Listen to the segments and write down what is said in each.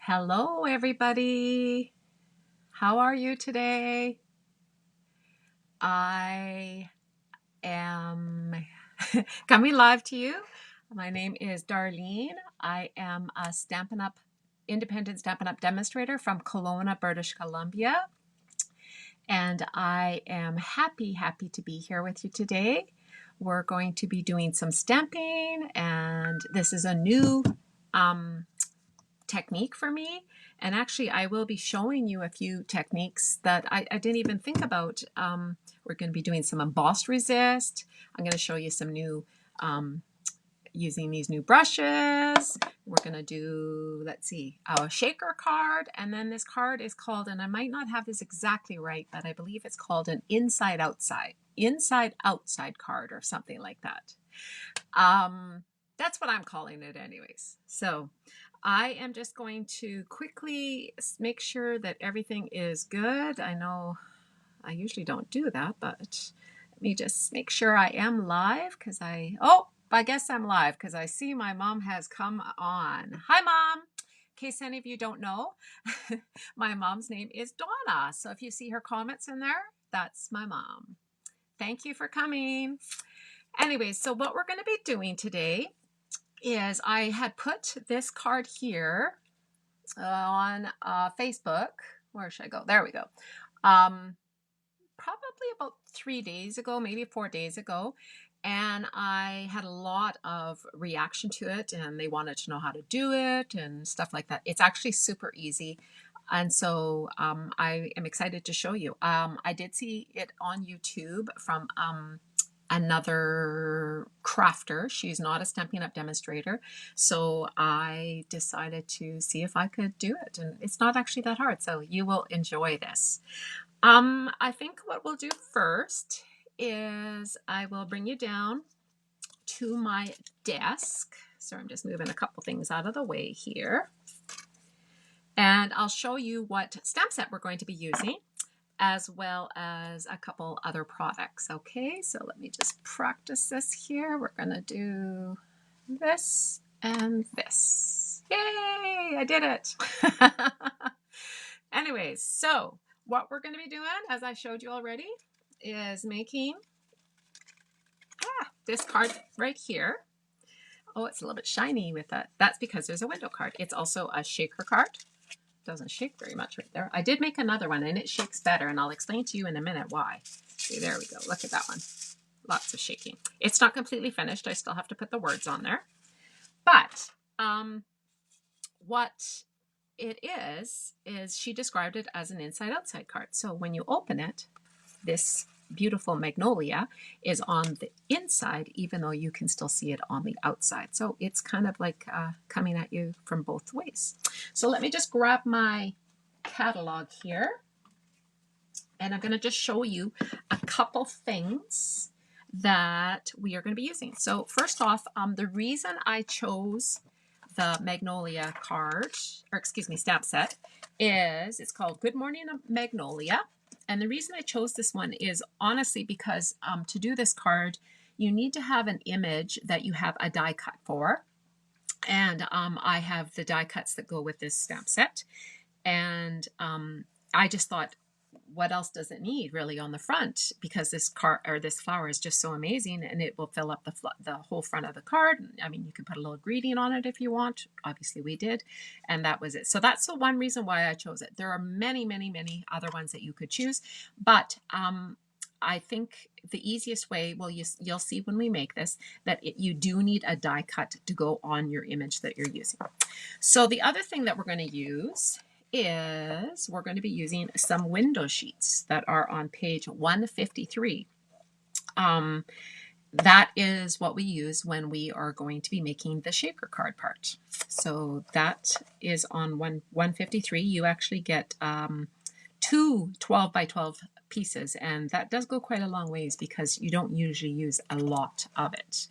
Hello, everybody. How are you today? I am coming live to you. My name is Darlene. I am a independent Stampin' Up! Demonstrator from Kelowna, British Columbia. And I am happy to be here with you today. We're going to be doing some stamping, and this is a new technique for me. And actually, I will be showing you a few techniques that I didn't even think about. We're going to be doing some embossed resist. I'm going to show you some new, using these new brushes. We're going to do, let's see, a shaker card. And then this card is called, and I might not have this exactly right, but I believe it's called an inside-outside card or something like that. That's what I'm calling it anyways. So I am just going to quickly make sure that everything is good. I know I usually don't do that, but let me just make sure I am live because I guess I'm live because I see my mom has come on. Hi, Mom. In case any of you don't know, my mom's name is Donna. So if you see her comments in there, that's my mom. Thank you for coming. Anyways, so what we're going to be doing today is I had put this card here on Facebook. Where should I go? There we go. Probably about 3 days ago, maybe 4 days ago. And I had a lot of reaction to it, and they wanted to know how to do it and stuff like that. It's actually super easy. And so I am excited to show you. I did see it on YouTube from another crafter. She's not a Stampin' Up! Demonstrator. So I decided to see if I could do it. And it's not actually that hard. So you will enjoy this. I think what we'll do first is I will bring you down to my desk. So I'm just moving a couple things out of the way here. And I'll show you what stamp set we're going to be using, as well as a couple other products. Okay, so let me just practice this here. We're gonna do this and this. Yay, I did it. Anyways, so what we're gonna be doing, as I showed you already, is making this card right here. Oh, it's a little bit shiny with that. That's because there's a window card. It's also a shaker card. Doesn't shake very much right there. I did make another one and it shakes better, and I'll explain to you in a minute why. See, there we go. Look at that one. Lots of shaking. It's not completely finished. I still have to put the words on there. But what it is she described it as an inside-outside card. So when you open it, this beautiful Magnolia is on the inside, even though you can still see it on the outside. So it's kind of like coming at you from both ways. So let me just grab my catalog here, and I'm going to just show you a couple things that we are going to be using. So first off, the reason I chose the Magnolia card, or excuse me, stamp set, is it's called Good Morning Magnolia. And the reason I chose this one is honestly because to do this card, you need to have an image that you have a die cut for. And I have the die cuts that go with this stamp set. And I just thought, what else does it need really on the front? Because this card or this flower is just so amazing, and it will fill up the whole front of the card. I mean, you can put a little greeting on it if you want. Obviously we did, and that was it. So that's the one reason why I chose it. There are many other ones that you could choose, but I think the easiest way, well, you'll see when we make this, that you do need a die cut to go on your image that you're using. So the other thing that we're going to use is we're going to be using some window sheets that are on page 153. That is what we use when we are going to be making the shaker card part. So that is on 153. You actually get two 12 by 12 pieces, and that does go quite a long ways because you don't usually use a lot of it.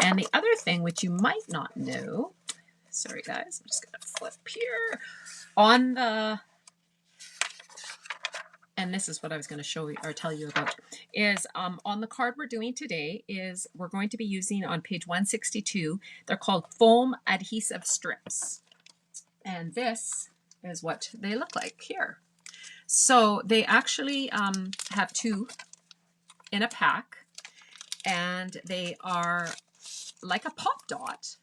And the other thing, which you might not know, sorry guys, I'm just going to flip here. On the, and this is what I was going to show you or tell you about, is on the card we're doing today is we're going to be using on page 162, they're called foam adhesive strips. And this is what they look like here. So they actually have 2 in a pack, and they are like a pop dot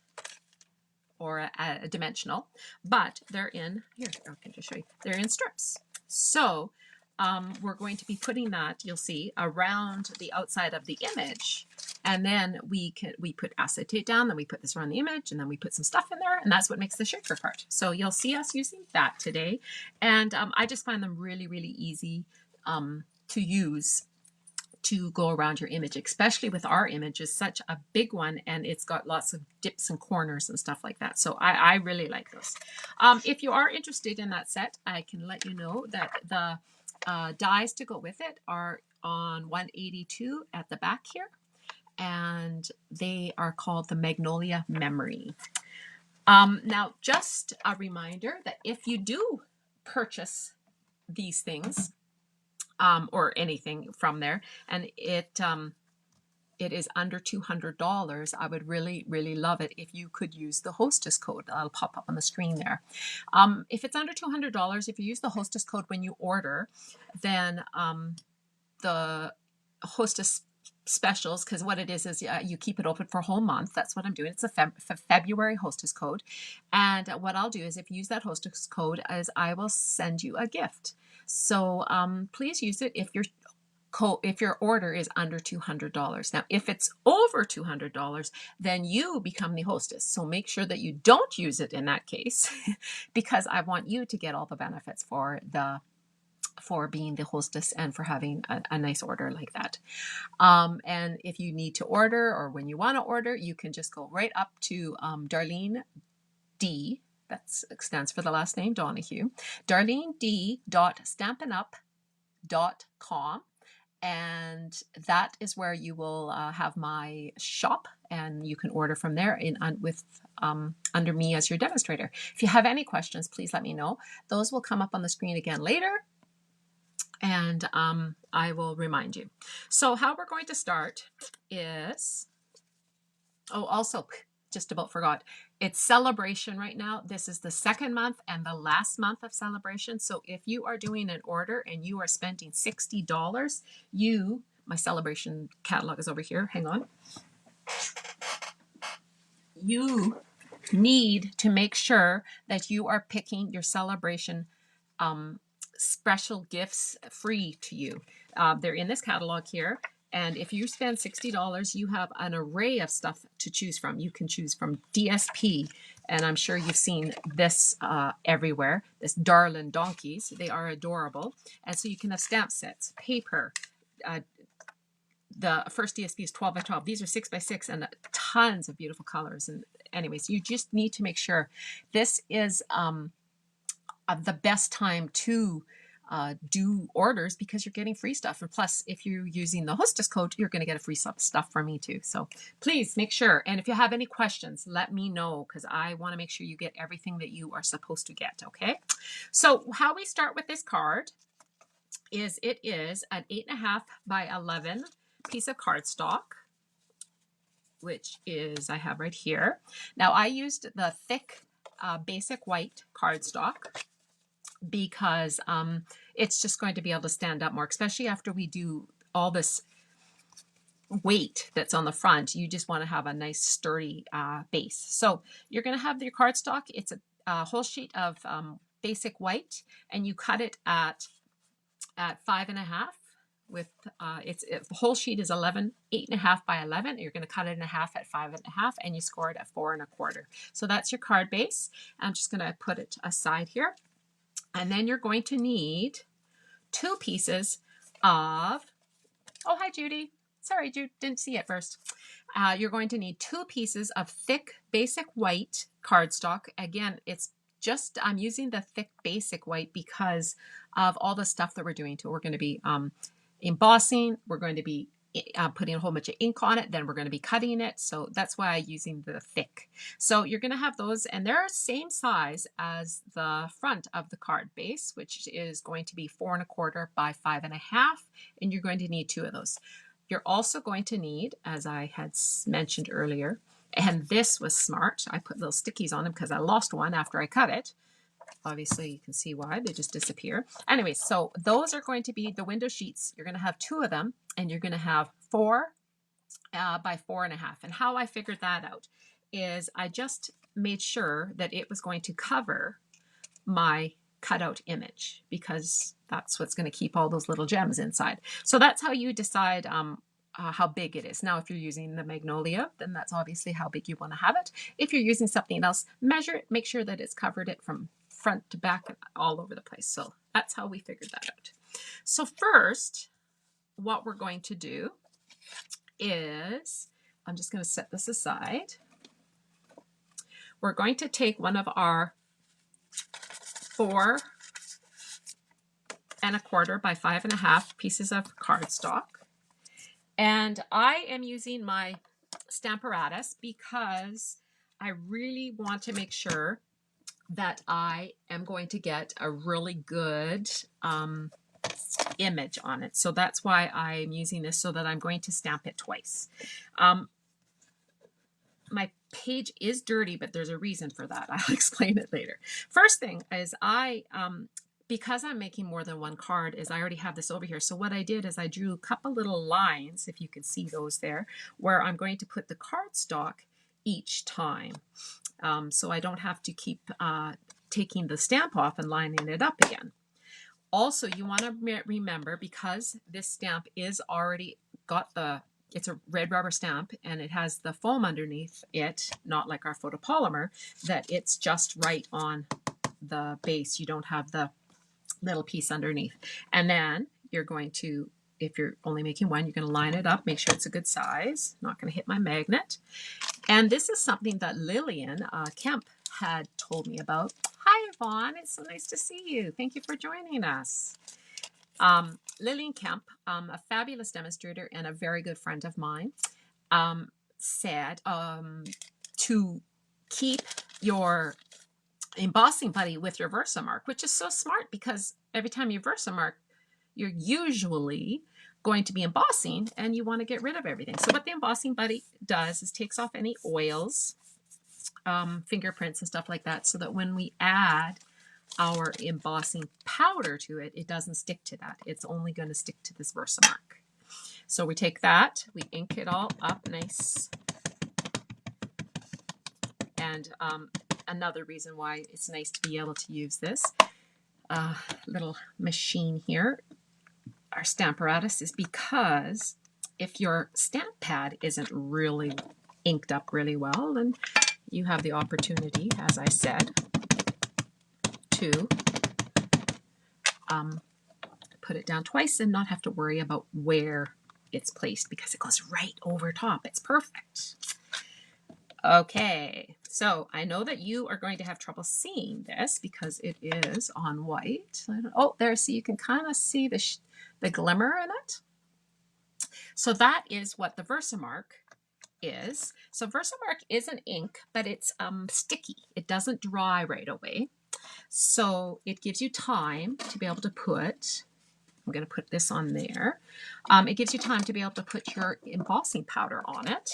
or a dimensional, but they're in, here, I can just show you, they're in strips. So we're going to be putting that, you'll see, around the outside of the image, and then we put acetate down, then we put this around the image, and then we put some stuff in there, and that's what makes the shaker card. So you'll see us using that today, and I just find them really, really easy to use to go around your image, especially with our image is such a big one, and it's got lots of dips and corners and stuff like that. So I really like those. If you are interested in that set, I can let you know that the dies to go with it are on 182 at the back here, and they are called the Magnolia Memory. Now, just a reminder that if you do purchase these things, or anything from there, and it is under $200, I would really, really love it if you could use the hostess code. I'll pop up on the screen there. If it's under $200, if you use the hostess code when you order, then the hostess specials, because what it is you keep it open for a whole month. That's what I'm doing. It's a February hostess code, and what I'll do is if you use that hostess code, is I will send you a gift. So please use it if your order is under $200. Now, if it's over $200, then you become the hostess. So make sure that you don't use it in that case, because I want you to get all the benefits for being the hostess and for having a nice order like that. And if you need to order, or when you want to order, you can just go right up to Darlene D. That stands for the last name, Donahue. DarleneD.stampinup.com. And that is where you will have my shop, and you can order from there under me as your demonstrator. If you have any questions, please let me know. Those will come up on the screen again later, and I will remind you. So how we're going to start is, also just about forgot, it's celebration right now. This is the second month and the last month of celebration. So if you are doing an order and you are spending $60, my celebration catalog is over here. Hang on. You need to make sure that you are picking your celebration special gifts free to you. They're in this catalog here. And if you spend $60, you have an array of stuff to choose from. You can choose from DSP, and I'm sure you've seen this everywhere, this Darlin donkeys. They are adorable. And so you can have stamp sets, paper. The first DSP is 12 by 12. These are 6 by 6 and tons of beautiful colors. And anyways, you just need to make sure this is the best time to do orders, because you're getting free stuff. And plus, if you're using the hostess code, you're going to get a free stuff from me too. So please make sure. And if you have any questions, let me know, because I want to make sure you get everything that you are supposed to get. Okay. So how we start with this card is it is an 8.5 by 11 piece of cardstock, which is I have right here. Now I used the thick basic white cardstock, because it's just going to be able to stand up more, especially after we do all this weight that's on the front. You just want to have a nice sturdy base. So you're going to have your cardstock. It's a whole sheet of basic white, and you cut it at 5.5 with the whole sheet is 8.5 by 11. You're going to cut it in half at 5.5, and you score it at 4.25. So that's your card base. I'm just going to put it aside here. And then you're going to need 2 pieces of, oh, hi, Judy. Sorry, Jude, didn't see it first. You're going to need 2 pieces of thick basic white cardstock. Again, it's just, I'm using the thick basic white because of all the stuff that we're doing to it. We're going to be embossing. We're going to be putting a whole bunch of ink on it. Then we're going to be cutting it. So that's why I'm using the thick. So you're going to have those, and they're same size as the front of the card base, which is going to be 4.25 by 5.5. And you're going to need 2 of those. You're also going to need, as I had mentioned earlier, and this was smart, I put little stickies on them because I lost one after I cut it. Obviously, you can see why they just disappear. Anyway, so those are going to be the window sheets. You're going to have 2 of them, and you're going to have 4 by 4.5. And how I figured that out is I just made sure that it was going to cover my cutout image, because that's what's going to keep all those little gems inside. So that's how you decide how big it is. Now, if you're using the Magnolia, then that's obviously how big you want to have it. If you're using something else, measure it, make sure that it's covered it from front to back and all over the place. So that's how we figured that out. So first, what we're going to do is, I'm just going to set this aside. We're going to take one of our 4 1/4 by 5.5 pieces of cardstock. And I am using my Stamparatus because I really want to make sure that I am going to get a really good image on it. So that's why I'm using this, so that I'm going to stamp it twice. My page is dirty, but there's a reason for that. I'll explain it later. First thing is because I'm making more than one card, is I already have this over here. So what I did is I drew a couple little lines, if you can see those there, where I'm going to put the cardstock each time. So I don't have to keep taking the stamp off and lining it up again. Also, you want to remember, because this stamp is already got it's a red rubber stamp and it has the foam underneath it, not like our photopolymer, that it's just right on the base. You don't have the little piece underneath. And then you're going to, if you're only making one, you're going to line it up, make sure it's a good size. Not going to hit my magnet. And this is something that Lillian Kemp had told me about. Hi, Yvonne. It's so nice to see you. Thank you for joining us. Lillian Kemp, a fabulous demonstrator and a very good friend of mine, said to keep your embossing buddy with your Versamark, which is so smart, because every time you Versamark, you're usually going to be embossing and you want to get rid of everything. So what the embossing buddy does is takes off any oils, fingerprints and stuff like that, so that when we add our embossing powder to it, it doesn't stick to that. It's only going to stick to this Versamark. So we take that, we ink it all up nice. And another reason why it's nice to be able to use this little machine here, our Stamparatus, is because if your stamp pad isn't really inked up really well, then you have the opportunity, as I said, to put it down twice and not have to worry about where it's placed, because it goes right over top. It's perfect. Okay, so I know that you are going to have trouble seeing this because it is on white. Oh, there, see, you can kind of see the glimmer in it. So that is what the Versamark is. So Versamark is an ink, but it's sticky. It doesn't dry right away. So it gives you time to be able to put, I'm going to put this on there. It gives you time to be able to put your embossing powder on it,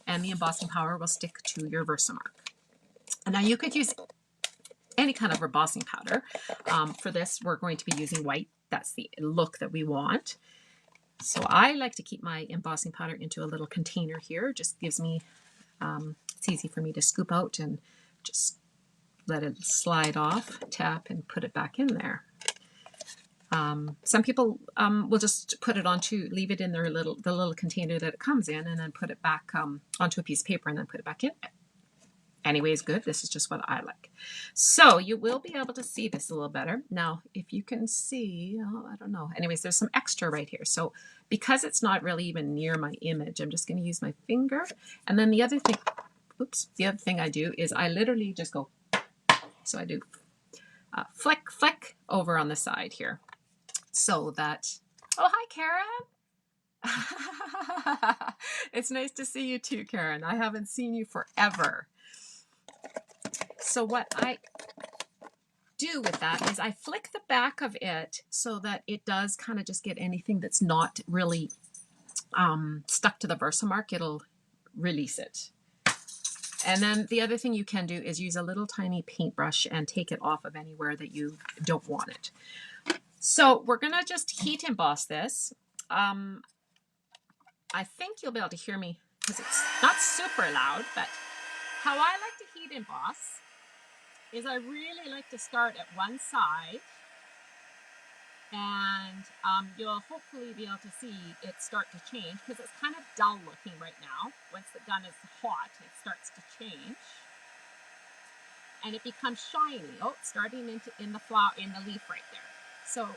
and the embossing powder will stick to your Versamark. And now you could use any kind of embossing powder. For this, we're going to be using white. That's the look that we want. So I like to keep my embossing powder into a little container here. It just gives me, it's easy for me to scoop out and just let it slide off, tap, and put it back in there. Some people will just put it onto, leave it in the little container that it comes in, and then put it back onto a piece of paper and then put it back in. Anyways, good. This is just what I like. So you will be able to see this a little better. Now, if you can see, oh, I don't know. Anyways, there's some extra right here. So because it's not really even near my image, I'm just going to use my finger. And then the other thing, oops, the other thing I do is I literally just go, so I do flick, flick over on the side here. So that, oh, hi, Karen. It's nice to see you too, Karen. I haven't seen you forever. So what I do with that is I flick the back of it so that it does kind of just get anything that's not really stuck to the Versamark. It'll release it. And then the other thing you can do is use a little tiny paintbrush and take it off of anywhere that you don't want it. So we're gonna just heat emboss this. I think you'll be able to hear me because it's not super loud, but how I like to heat emboss is I really like to start at one side, and you'll hopefully be able to see it start to change because it's kind of dull looking right now. Once the gun is hot, it starts to change and it becomes shiny. Oh, it's starting in the flower, in the leaf right there. So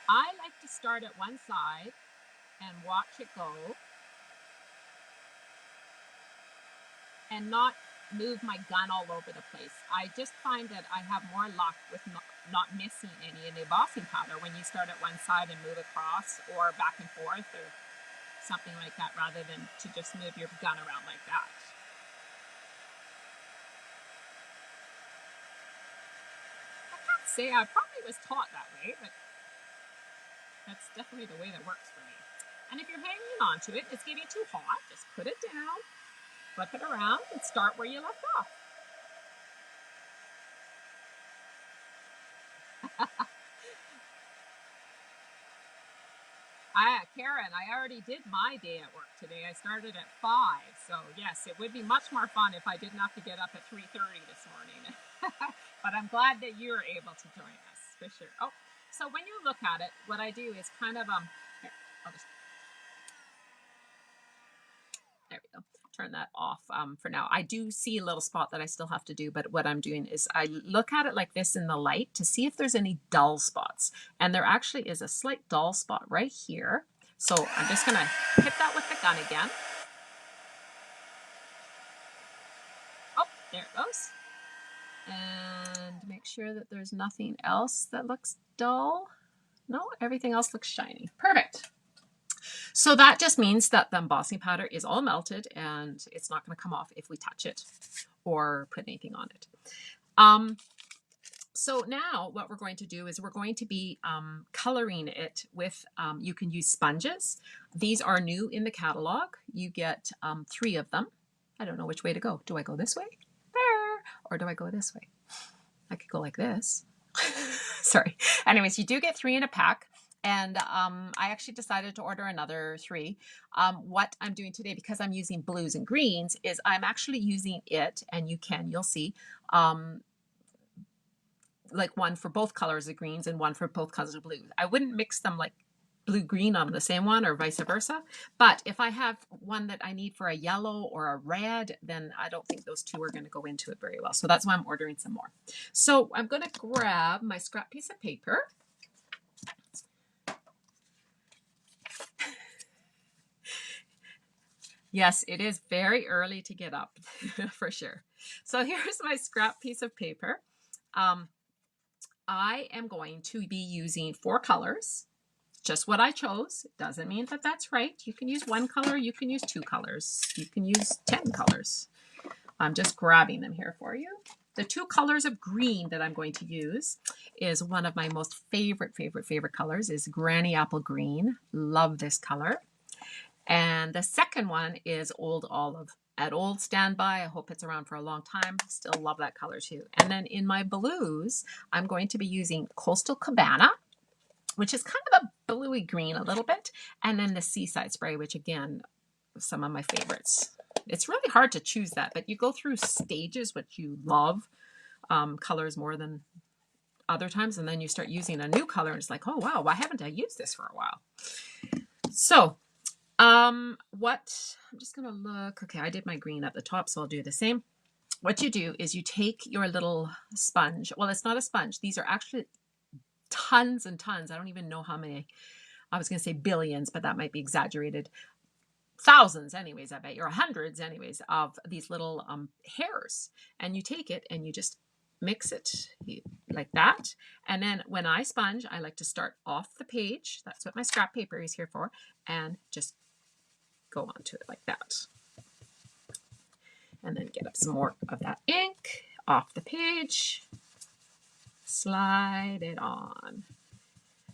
I like to start at one side and watch it go and not move my gun all over the place. I just find that I have more luck with not missing any in the embossing powder when you start at one side and move across or back and forth or something like that, rather than to just move your gun around like that. I can't say I probably was taught that way, but that's definitely the way that works for me. And if you're hanging on to it, it's getting too hot, just put it down, flip it around, and start where you left off. Karen, I already did my day at work today. I started at 5, so yes, it would be much more fun if I didn't have to get up at 3:30 this morning. But I'm glad that you're able to join us, for sure. Oh, so when you look at it, what I do is kind of, here, I'll just, there we go. Turn that off for now. I do see a little spot that I still have to do, but what I'm doing is I look at it like this in the light to see if there's any dull spots. And there actually is a slight dull spot right here. So I'm just gonna hit that with the gun again. Oh, there it goes. And make sure that there's nothing else that looks dull. No, everything else looks shiny. Perfect. So that just means that the embossing powder is all melted and it's not going to come off if we touch it or put anything on it. So now what we're going to do is we're going to be coloring it with, you can use sponges. These are new in the catalog. You get 3 of them. I don't know which way to go. Do I go this way? Or do I go this way? I could go like this. Sorry. Anyways, you do get 3 in a pack. And I actually decided to order another 3. What I'm doing today, because I'm using blues and greens, is I'm actually using it, and you'll see, like one for both colors of greens and one for both colors of blues. I wouldn't mix them like blue-green on the same one or vice versa. But if I have one that I need for a yellow or a red, then I don't think those 2 are going to go into it very well. So that's why I'm ordering some more. So I'm going to grab my scrap piece of paper. Yes, it is very early to get up, for sure. So here's my scrap piece of paper. I am going to be using 4 colors, just what I chose. It doesn't mean that that's right. You can use 1 color, you can use 2 colors, you can use 10 colors. I'm just grabbing them here for you. The 2 colors of green that I'm going to use is one of my most favorite colors, is Granny Apple Green. Love this color. And the second one is Old Olive. At Old Standby, I hope it's around for a long time. Still love that color too. And then in my blues, I'm going to be using Coastal Cabana, which is kind of a bluey green a little bit. And then the Seaside Spray, which again, some of my favorites. It's really hard to choose that, but you go through stages which you love colors more than other times. And then you start using a new color and it's like, oh wow, why haven't I used this for a while? So I'm just going to look. Okay, I did my green at the top, so I'll do the same. What you do is you take your little sponge. Well, it's not a sponge. These are actually tons and tons. I don't even know how many. I was going to say billions, but that might be exaggerated. Thousands anyways, I bet, or hundreds anyways, of these little hairs. And you take it and you just mix it like that. And then when I sponge, I like to start off the page. That's what my scrap paper is here for. And just go onto it like that. And then get up some more of that ink off the page. Slide it on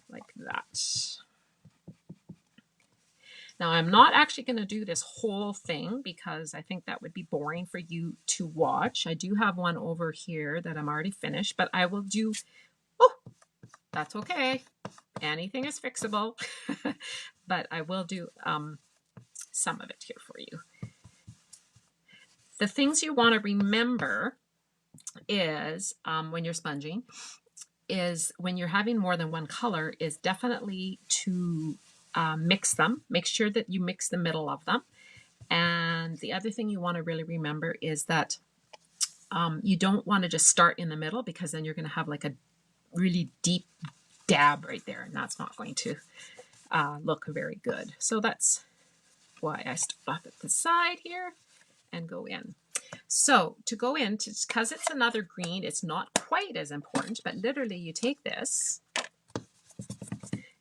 like that. Now, I'm not actually going to do this whole thing because I think that would be boring for you to watch. I do have one over here that I'm already finished, but I will do, oh, that's okay. Anything is fixable, but I will do some of it here for you. The things you want to remember is when you're sponging, is when you're having more than one color, is definitely to mix them. Make sure that you mix the middle of them. And the other thing you want to really remember is that you don't want to just start in the middle, because then you're going to have like a really deep dab right there, and that's not going to look very good. So that's why I start off at the side here and go in. So to go in, because it's another green, it's not quite as important, but literally you take this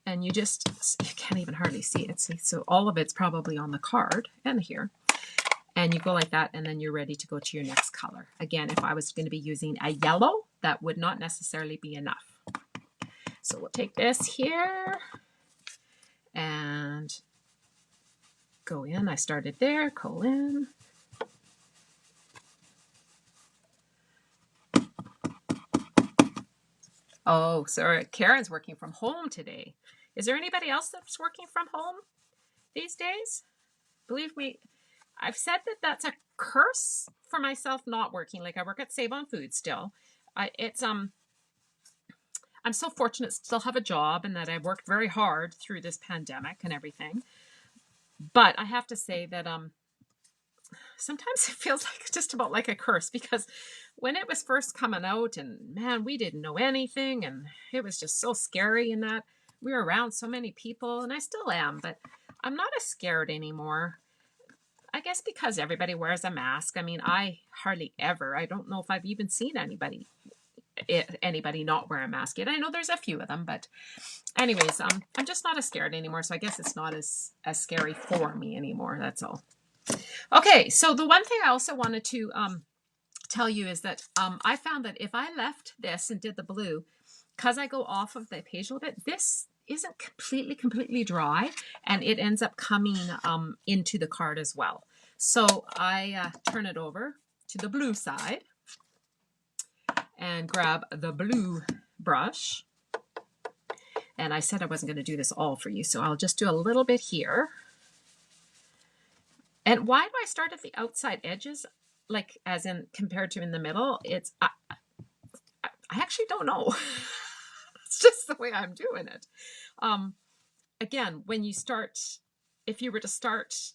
and you just, you can't even hardly see it. See, so all of it's probably on the card and here. And you go like that, and then you're ready to go to your next color. Again, if I was going to be using a yellow, that would not necessarily be enough. So we'll take this here and go in. I started there, go in. Oh, sorry, Karen's working from home today. Is there anybody else that's working from home these days? Believe me, I've said that that's a curse for myself not working. Like, I work at Save on Food still. I'm so fortunate to still have a job, and that I've worked very hard through this pandemic and everything. But I have to say that sometimes it feels like just about like a curse, because when it was first coming out, and man, we didn't know anything, and it was just so scary, and that we were around so many people, and I still am, but I'm not as scared anymore. I guess because everybody wears a mask. I mean, I hardly ever, I don't know if I've even seen anybody not wear a mask yet. I know there's a few of them, but anyways, I'm just not as scared anymore. So I guess it's not as scary for me anymore. That's all. Okay, so the one thing I also wanted to tell you is that I found that if I left this and did the blue, because I go off of the page a little bit, this isn't completely dry, and it ends up coming into the card as well. So I turn it over to the blue side and grab the blue brush. And I said I wasn't going to do this all for you, so I'll just do a little bit here. And why do I start at the outside edges, like as in compared to in the middle? It's I actually don't know. It's just the way I'm doing it. Again, when you start, if you were to start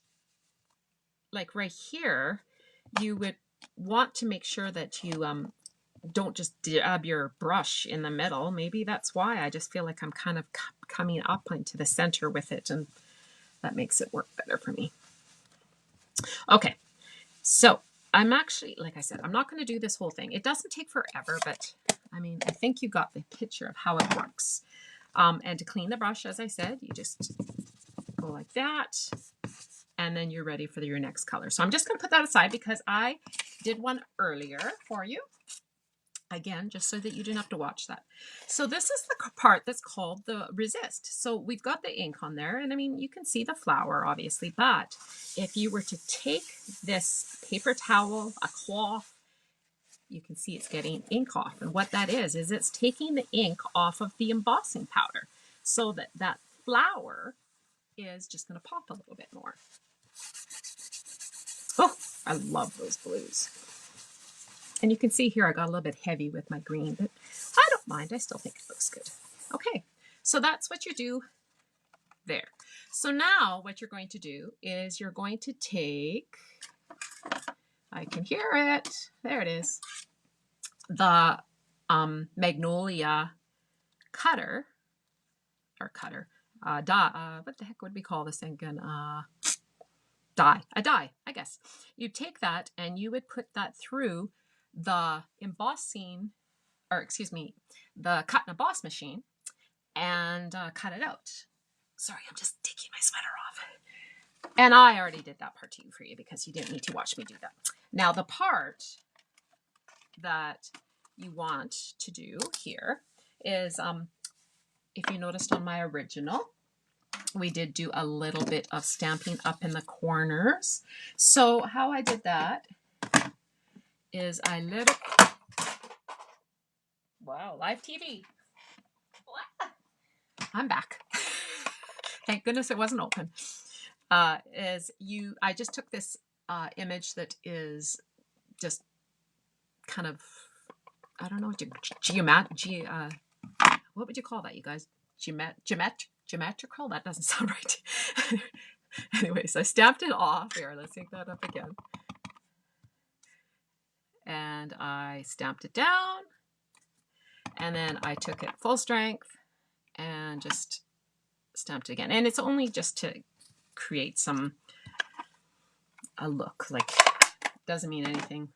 like right here, you would want to make sure that you don't just dab your brush in the middle. Maybe that's why I just feel like I'm kind of coming up into the center with it, and that makes it work better for me. Okay, so I'm actually, like I said, I'm not going to do this whole thing. It doesn't take forever, but I mean, I think you got the picture of how it works. And to clean the brush, as I said, you just go like that, and then you're ready for your next color. So I'm just going to put that aside because I did one earlier for you. Again, just so that you didn't have to watch that. So this is the part that's called the resist. So we've got the ink on there, and I mean, you can see the flower, obviously, but if you were to take this paper towel, a cloth, you can see it's getting ink off. And what that is it's taking the ink off of the embossing powder, so that that flower is just going to pop a little bit more. Oh, I love those blues. And you can see here I got a little bit heavy with my green, but I don't mind. I still think it looks good. Okay, so that's what you do there. So now what you're going to do is you're going to take, I can hear it, there it is, the Magnolia cutter, or cutter, die, what the heck would we call this thing again? Die, a die, I guess. You take that and you would put that through the embossing, or excuse me, the cut and emboss machine, and cut it out. Sorry, I'm just taking my sweater off. And I already did that part for you because you didn't need to watch me do that. Now the part that you want to do here is, if you noticed on my original, we did do a little bit of stamping up in the corners. So how I did that is I lit it. Wow, live TV. I'm back. Thank goodness it wasn't open. I just took this image that is just kind of, I don't know what what would you call that, you guys? Geometrical? That doesn't sound right. Anyways, I stamped it off. Here, let's take that up again. And I stamped it down. And then I took it full strength and just stamped it again. And it's only just to create a look. Like, doesn't mean anything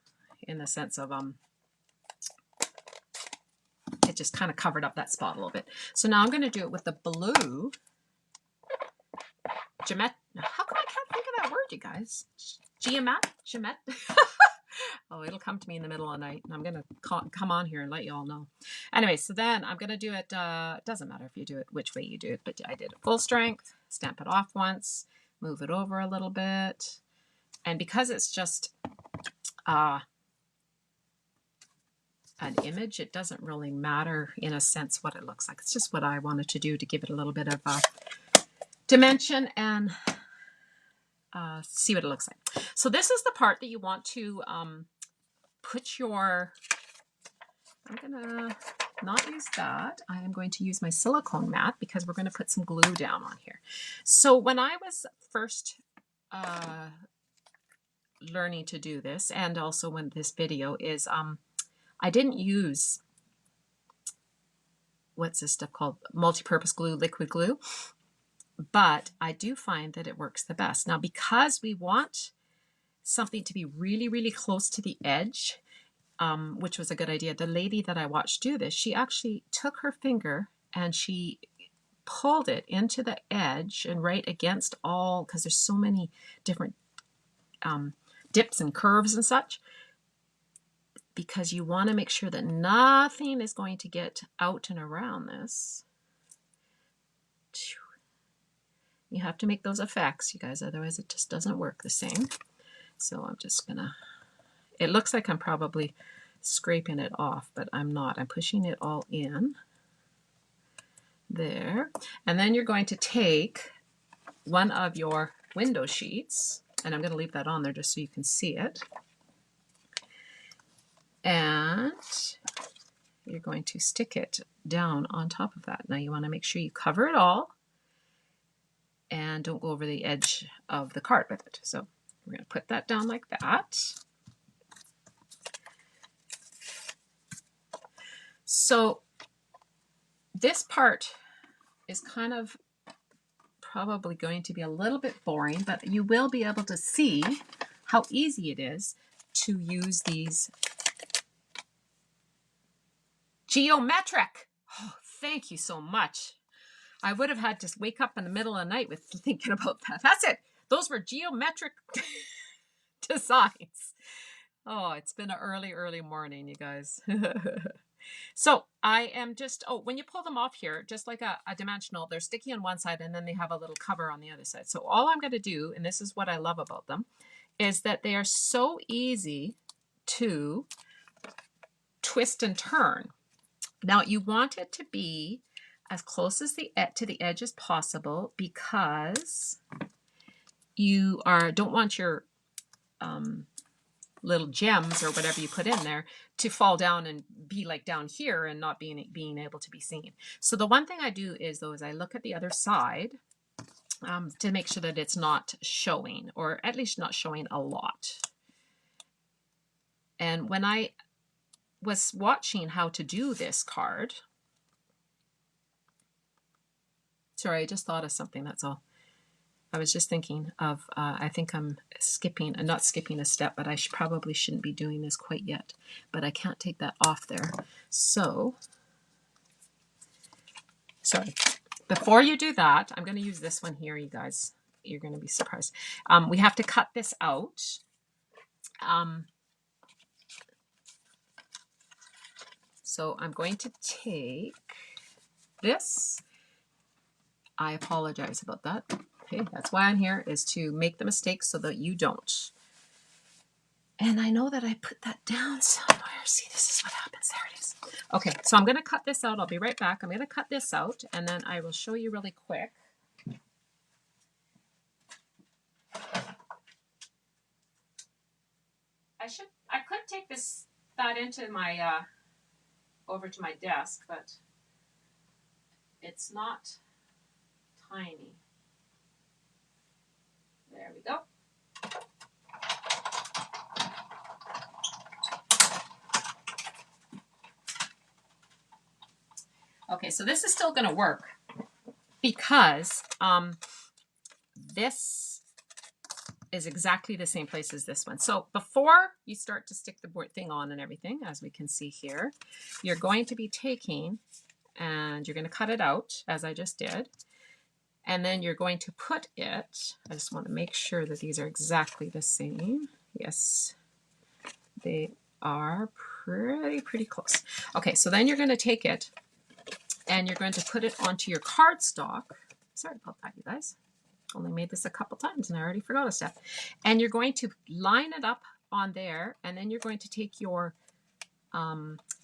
in the sense of it just kind of covered up that spot a little bit. So now I'm going to do it with the blue how come I can't think of that word, you guys? Geomet. Oh, it'll come to me in the middle of the night, and I'm going to come on here and let you all know. Anyway, so then I'm going to do it. It doesn't matter if you do it which way you do it, but I did it full strength, stamp it off once, move it over a little bit. And because it's just an image, it doesn't really matter in a sense what it looks like. It's just what I wanted to do to give it a little bit of dimension and see what it looks like. So this is the part that you want to put your, I'm gonna not use that. I am going to use my silicone mat because we're going to put some glue down on here. So when I was first learning to do this, and also when this video is, I didn't use, what's this stuff called? Multi-purpose glue, liquid glue. But I do find that it works the best. Now, because we want something to be really, really close to the edge, which was a good idea. The lady that I watched do this, she actually took her finger and she pulled it into the edge and right against all, because there's so many different dips and curves and such, because you want to make sure that nothing is going to get out and around this. You have to make those effects, you guys, otherwise it just doesn't work the same. So I'm just gonna, it looks like I'm probably scraping it off, but I'm not. I'm pushing it all in there. And then you're going to take one of your window sheets, and I'm going to leave that on there just so you can see it. And you're going to stick it down on top of that. Now you want to make sure you cover it all and don't go over the edge of the card with it. So we're going to put that down like that. So this part is kind of probably going to be a little bit boring, but you will be able to see how easy it is to use these geometric. Oh, thank you so much. I would have had to wake up in the middle of the night with thinking about that. That's it. Those were geometric designs. Oh, it's been an early morning, you guys. So I am just, oh, when you pull them off here, just like a dimensional, they're sticky on one side and then they have a little cover on the other side. So all I'm going to do, and this is what I love about them, is that they are so easy to twist and turn. Now you want it to be as close as to the edge as possible, because you don't want your little gems or whatever you put in there to fall down and be like down here and not being able to be seen. So the one thing I do is I look at the other side to make sure that it's not showing, or at least not showing a lot. And when I was watching how to do this card, sorry, I just thought of something, that's all. I was just thinking of, I think I'm not skipping a step, but I probably shouldn't be doing this quite yet. But I can't take that off there. So, sorry. Before you do that, I'm going to use this one here, you guys. You're going to be surprised. We have to cut this out. So I'm going to take this. I apologize about that. Okay, that's why I'm here, is to make the mistakes so that you don't. And I know that I put that down somewhere. See, this is what happens. There it is. Okay, so I'm going to cut this out. I'll be right back. I'm going to cut this out, and then I will show you really quick. I could take that into my, over to my desk, but it's not tiny. There we go. Okay, so this is still going to work because this is exactly the same place as this one. So before you start to stick the thing on and everything, as we can see here, you're going to be taking and you're going to cut it out as I just did. And then you're going to put it, I just want to make sure that these are exactly the same. Yes, they are pretty close. Okay, so then you're going to take it and you're going to put it onto your cardstock. Sorry about that, you guys. Only made this a couple times and I already forgot a step. And you're going to line it up on there, and then you're going to take your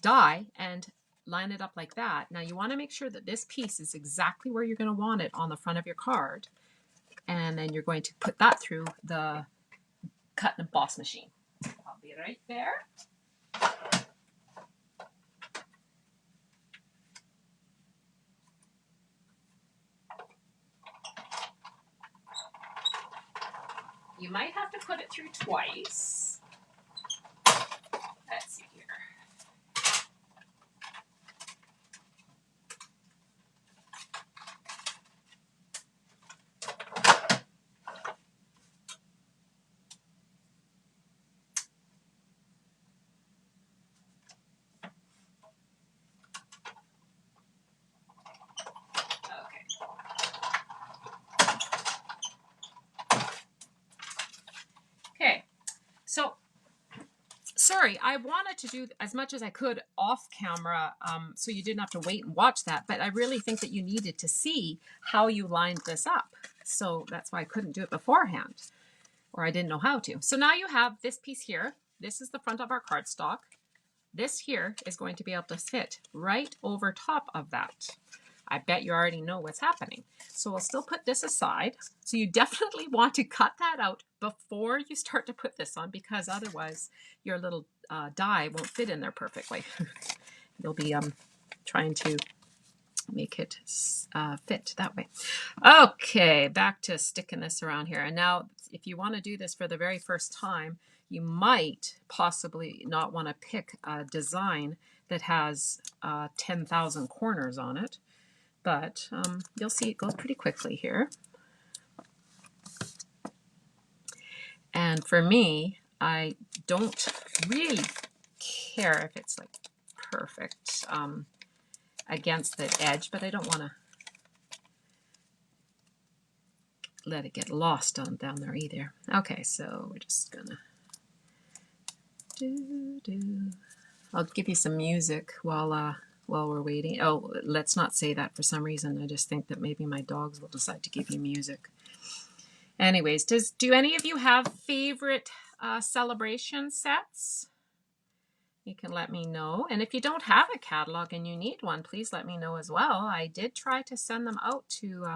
die and line it up like that. Now you want to make sure that this piece is exactly where you're going to want it on the front of your card. And then you're going to put that through the cut and emboss machine. I'll be right there. You might have to put it through twice. Let's see here. Okay, so sorry, I wanted to do as much as I could off camera so you didn't have to wait and watch that, but I really think that you needed to see how you lined this up. So that's why I couldn't do it beforehand, or I didn't know how to. So now you have this piece here. This is the front of our cardstock. This here is going to be able to fit right over top of that. I bet you already know what's happening. So we'll still put this aside. So you definitely want to cut that out before you start to put this on, because otherwise your little die won't fit in there perfectly. You'll be trying to make it fit that way. Okay, back to sticking this around here. And now if you want to do this for the very first time, you might possibly not want to pick a design that has 10,000 corners on it. But you'll see it goes pretty quickly here. And for me, I don't really care if it's like perfect against the edge, but I don't want to let it get lost down there either. Okay, so we're just gonna do. I'll give you some music while we're waiting. Oh, let's not say that for some reason. I just think that maybe my dogs will decide to give you music. Anyways, do any of you have favorite celebration sets? You can let me know. And if you don't have a catalog and you need one, please let me know as well. I did try to send them out to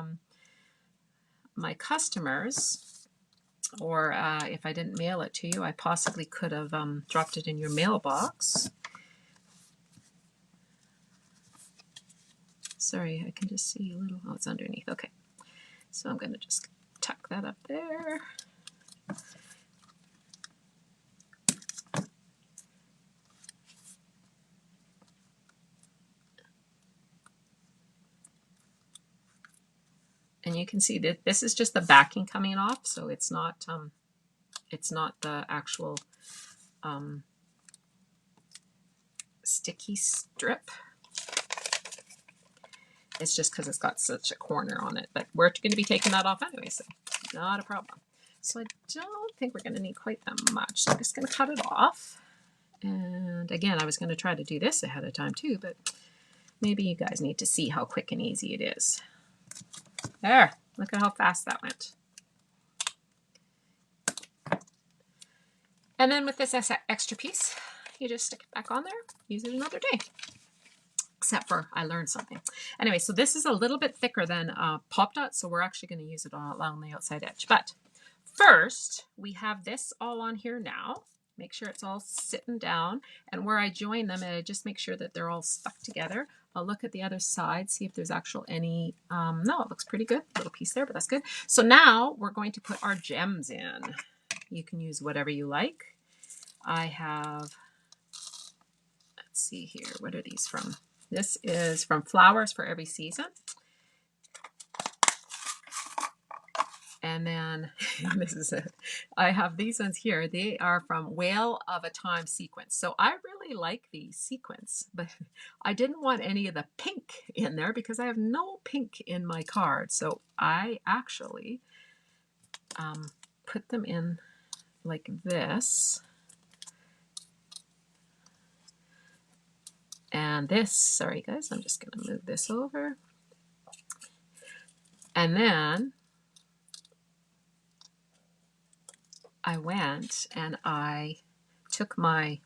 my customers, or if I didn't mail it to you, I possibly could have dropped it in your mailbox. Sorry, I can just see a little. Oh, it's underneath. Okay. So I'm going to just tuck that up there. And you can see that this is just the backing coming off, so it's not the actual sticky strip. It's just because it's got such a corner on it, but we're going to be taking that off anyway, so not a problem. So I don't think we're going to need quite that much. So I'm just going to cut it off. And again, I was going to try to do this ahead of time too, but maybe you guys need to see how quick and easy it is. There, look at how fast that went. And then with this extra piece, you just stick it back on there, use it another day. Except for I learned something. Anyway, so this is a little bit thicker than Pop Dot, so we're actually going to use it along the outside edge. But first, we have this all on here now. Make sure it's all sitting down. And where I join them, I just make sure that they're all stuck together. I'll look at the other side, see if there's actual any, no, it looks pretty good. Little piece there, but that's good. So now we're going to put our gems in. You can use whatever you like. I have, let's see here, what are these from? This is from Flowers for Every Season. And then, this is it. I have these ones here. They are from Whale of a Time Sequence. So I really like these sequins, but I didn't want any of the pink in there because I have no pink in my card. So I actually put them in like this. And this, sorry guys, I'm just going to move this over. And then I went and I took my,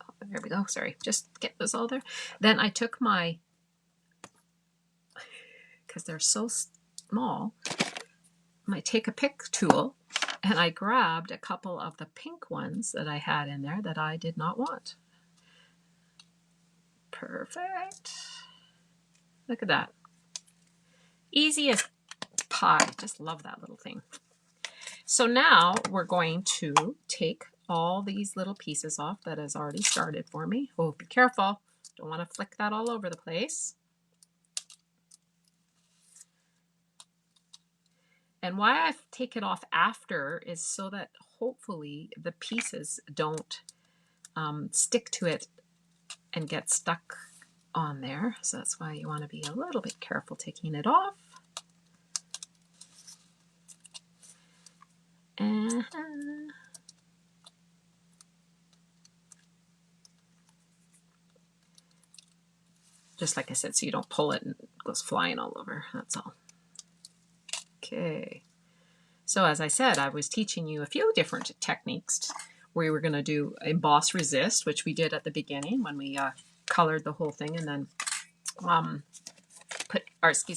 oh, there we go, sorry, just get this all there. Then I took my, because they're so small, my take a pick tool, and I grabbed a couple of the pink ones that I had in there that I did not want. Perfect. Look at that. Easy as pie. Just love that little thing. So now we're going to take all these little pieces off that has already started for me. Oh, be careful. Don't want to flick that all over the place. And why I take it off after is so that hopefully the pieces don't stick to it and get stuck on there. So that's why you want to be a little bit careful taking it off. And just like I said, so you don't pull it and it goes flying all over. That's all. Okay. So as I said, I was teaching you a few different techniques where we were going to do emboss resist, which we did at the beginning when we colored the whole thing and then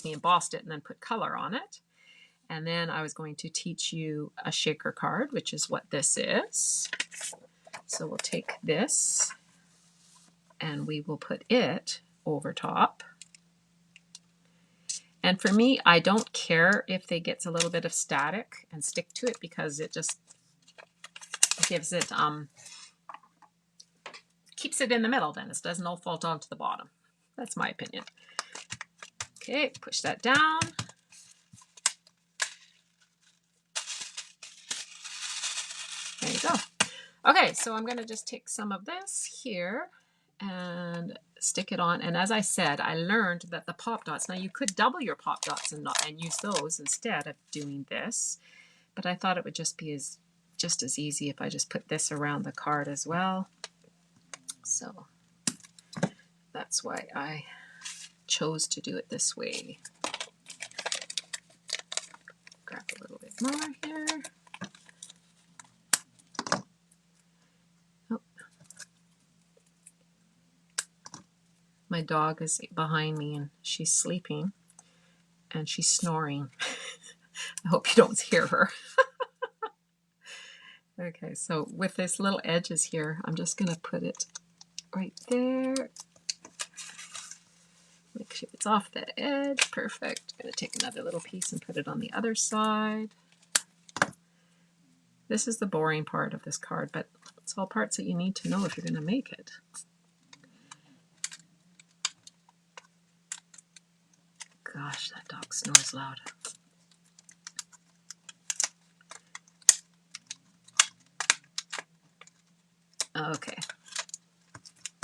embossed it and then put color on it. And then I was going to teach you a shaker card, which is what this is. So we'll take this and we will put it over top. And for me, I don't care if they get a little bit of static and stick to it because it just gives it, keeps it in the middle then. It doesn't all fall down to the bottom. That's my opinion. Okay, push that down. There you go. Okay, so I'm going to just take some of this here and stick it on. And as I said, I learned that the Pop Dots, now you could double your Pop Dots and use those instead of doing this, but I thought it would just be just as easy if I just put this around the card as well. So that's why I chose to do it this way. Grab a little bit more here. My dog is behind me and she's sleeping and she's snoring. I hope you don't hear her. Okay, so with this little edges here, I'm just going to put it right there. Make sure it's off the edge. Perfect. I'm going to take another little piece and put it on the other side. This is the boring part of this card, but it's all parts that you need to know if you're going to make it. Gosh, that dog snores loud. Okay,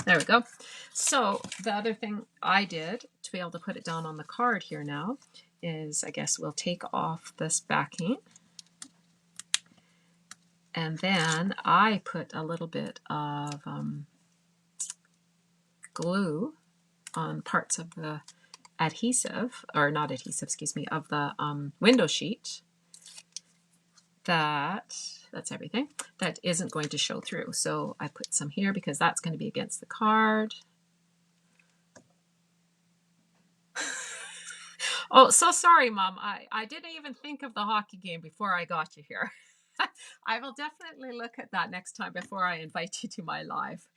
there we go. So the other thing I did to be able to put it down on the card here now is, I guess we'll take off this backing. And then I put a little bit of glue on parts of the adhesive, or not adhesive, excuse me, of the window sheet, that's everything, that isn't going to show through. So I put some here because that's going to be against the card. Oh, so sorry, Mom. I didn't even think of the hockey game before I got you here. I will definitely look at that next time before I invite you to my live.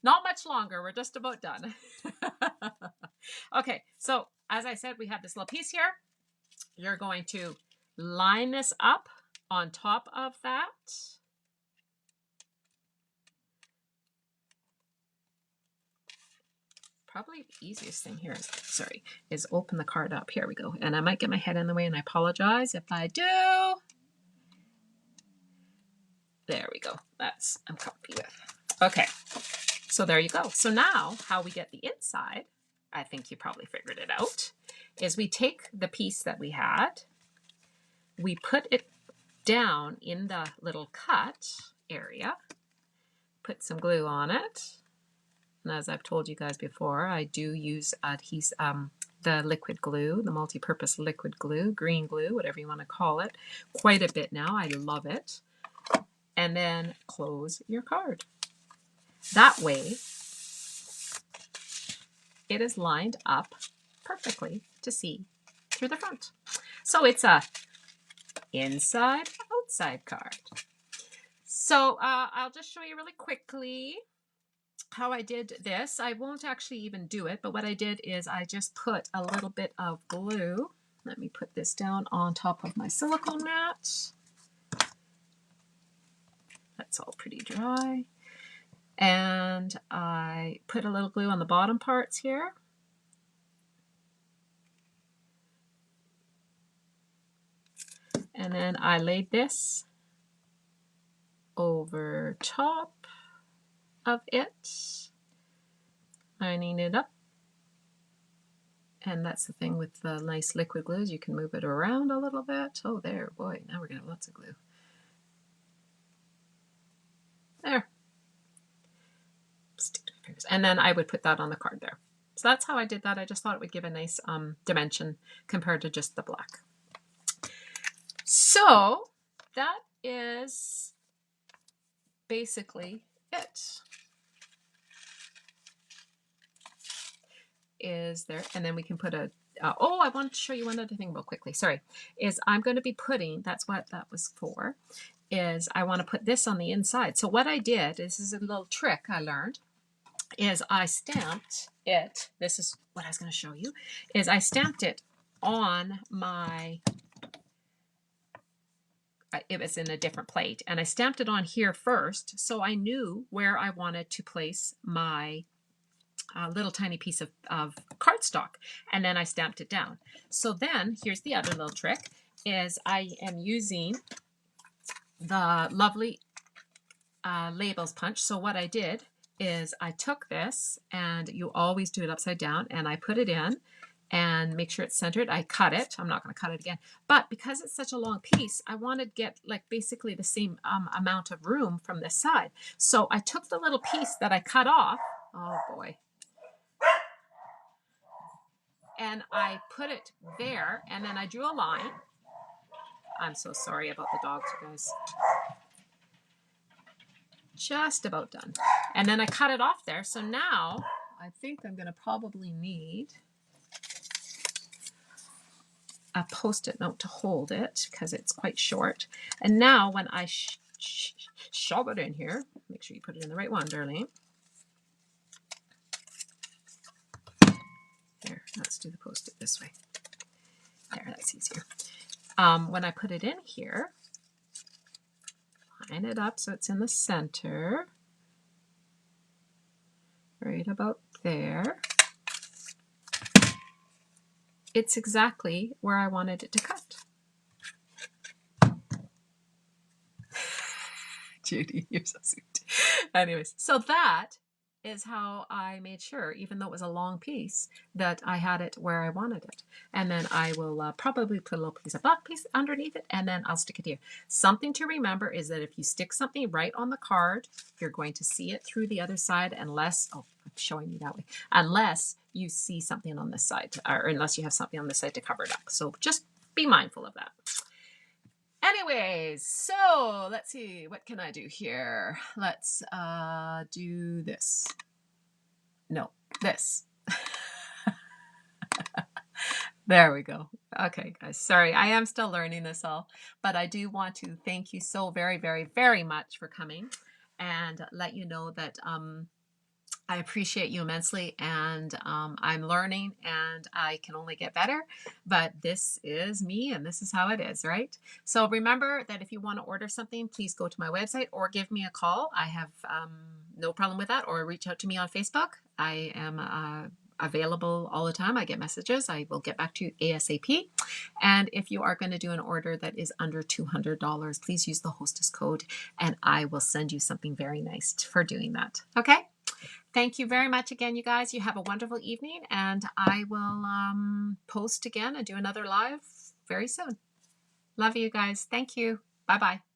Not much longer. We're just about done. Okay, so as I said, we have this little piece here. You're going to line this up on top of that. Probably the easiest thing here is open the card up. Here we go. And I might get my head in the way, and I apologize if I do. There we go. That's I'm comfy with. Okay, so there you go. So now how we get the inside, I think you probably figured it out, is we take the piece that we had, we put it down in the little cut area, put some glue on it. And as I've told you guys before, I do use the liquid glue, the multi-purpose liquid glue, green glue, whatever you want to call it, quite a bit now. I love it. And then close your card. That way, it is lined up perfectly to see through the front. So it's a inside, outside card. So I'll just show you really quickly how I did this. I won't actually even do it, but what I did is I just put a little bit of glue. Let me put this down on top of my silicone mat. That's all pretty dry. And I put a little glue on the bottom parts here. And then I laid this over top of it, lining it up. And that's the thing with the nice liquid glues, you can move it around a little bit. Oh, there, boy, now we're gonna have lots of glue. There. Stick to my fingers. And then I would put that on the card there. So that's how I did that. I just thought it would give a nice dimension compared to just the black. So that is basically it. Is there, and then we can put a, oh, I wanted to show you one other thing real quickly. Sorry, is I'm going to be putting, that's what that was for, is I want to put this on the inside. So what I did, this is a little trick I learned, is I stamped it, this is what I was going to show you, is I stamped it on my, it was in a different plate, and I stamped it on here first, so I knew where I wanted to place my little tiny piece of cardstock, and then I stamped it down. So then here's the other little trick, is I am using the lovely labels punch. So what I did is I took this, and you always do it upside down, and I put it in and make sure it's centered. I cut it. I'm not going to cut it again, but because it's such a long piece, I wanted to get like basically the same amount of room from this side. So I took the little piece that I cut off. Oh boy. And I put it there, and then I drew a line. I'm so sorry about the dogs, you guys. Just about done. And then I cut it off there. So now I think I'm going to probably need a Post-it note to hold it because it's quite short. And now when I shove it in here, make sure you put it in the right one, Darlene. There, let's do the Post-it this way. There, that's easier. When I put it in here, line it up so it's in the center, right about there. It's exactly where I wanted it to cut. Judy, you're so sweet. Anyways, so that is how I made sure, even though it was a long piece, that I had it where I wanted it. And then I will probably put a little piece of black piece underneath it, and then I'll stick it here. Something to remember is that if you stick something right on the card, you're going to see it through the other side unless, oh, I'm showing you that way, unless you see something on this side, or unless you have something on this side to cover it up. So just be mindful of that. Anyways, so let's see, what can I do here? Let's do this. No, this. There we go. Okay, guys, sorry, I am still learning this all, but I do want to thank you so very, very, very much for coming and let you know that I appreciate you immensely, and I'm learning, and I can only get better, but this is me, and this is how it is, right? So remember that if you want to order something, please go to my website or give me a call. I have no problem with that, or reach out to me on Facebook. I am available all the time. I get messages. I will get back to you ASAP. And if you are going to do an order that is under $200, please use the hostess code, and I will send you something very nice for doing that. Okay? Thank you very much again, you guys. You have a wonderful evening, and I will post again and do another live very soon. Love you guys. Thank you. Bye-bye.